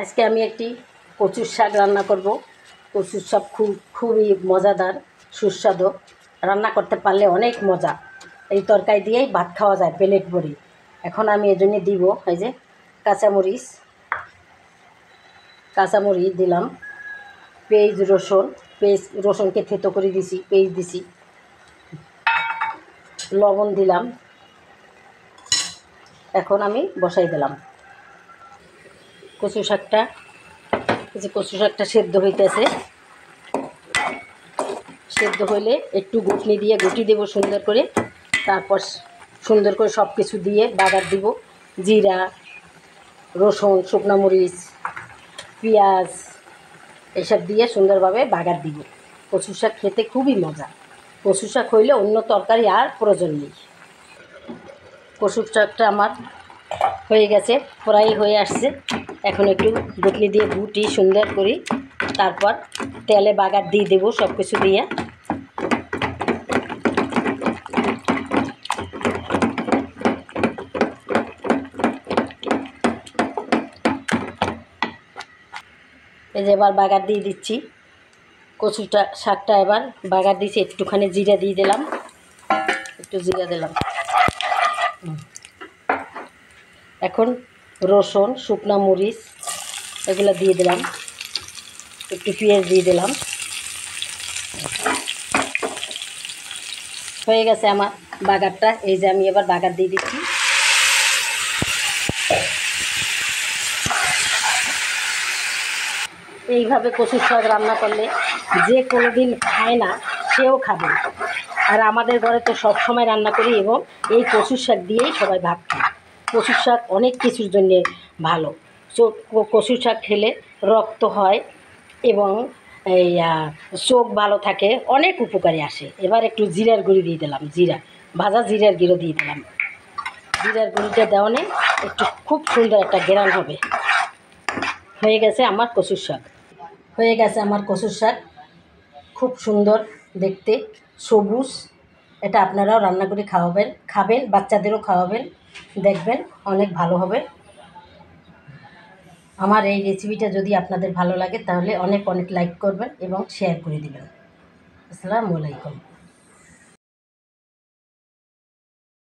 আজকে আমি একটি কচুর শাক রান্না করব। কচুর শাক খুবই মজাদার, সুস্বাদু। রান্না করতে পারলে অনেক মজা। এই তরকারি দিয়েই ভাত খাওয়া যায় প্লেট ভরে। এখন আমি এজন্য দিব এই যে কাঁচামরিচ দিলাম, পেঁয়াজ রসুনকে থেতো করে দিছি, পেঁয়াজ দিছি, লবণ দিলাম। এখন আমি বসাই দিলাম কচু শাকটা। কচু শাকটা সেদ্ধ হইতেছে। সেদ্ধ হইলে একটু ঘুটনি দিয়ে ঘুটি দেবো সুন্দর করে। তারপর সুন্দর করে সব কিছু দিয়ে বাগার দিব। জিরা, রসুন, শুকনো মরিচ, পেঁয়াজ এসব দিয়ে সুন্দরভাবে বাগার দিব। কচু শাক খেতে খুবই মজা। কচু শাক হইলে অন্য তরকারি আর প্রয়োজন নেই। কচু শাকটা আমার হয়ে গেছে, ফ্রাই হয়ে আসছে। এখন একটু ঘুটনি দিয়ে ঘুটি সুন্দর করি, তারপর তেলে বাগার দিয়ে দেবো সব কিছু দিয়ে। এই যে এবার বাগার দিয়ে দিচ্ছি শাকটা। এবার বাগার দিয়েছি, একটুখানি জিরা দিয়ে দিলাম, একটু জিরা দিলাম। এখন রসুন, শুকনো মরিচ এগুলো দিয়ে দিলাম, একটু পেঁয়াজ দিয়ে দিলাম। হয়ে গেছে আমার বাগারটা। এই যে আমি এবার বাগার দিয়ে দিচ্ছি। এইভাবে কচুর শাক রান্না করলে যে কোনো দিন খায় না সেও খাবে। আর আমাদের ঘরে তো সব সময় রান্না করি এবং এই কচুর শাক দিয়েই সবাই ভাত খায়। কচুর শাক অনেক কিছুর জন্যে ভালো। কচুর শাক খেলে রক্ত হয় এবং এই চোখ ভালো থাকে, অনেক উপকারে আসে। এবার একটু জিরার গুঁড়ি দিয়ে দিলাম, ভাজা জিরার গুঁড়ো দিয়ে দিলাম। জিরার গুঁড়িটা দেওয়ানে একটু খুব সুন্দর একটা ঘ্রাণ হবে। হয়ে গেছে আমার কচুর শাক। খুব সুন্দর দেখতে, সবুজ। এটা আপনারাও রান্না করে খাবেন, বাচ্চাদেরও খাওয়াবেন, দেখবেন অনেক ভালো হবে। আমার এই রেসিপিটা যদি আপনাদের ভালো লাগে তাহলে অনেক লাইক করবেন এবং শেয়ার করে দেবেন। আসসালামু আলাইকুম।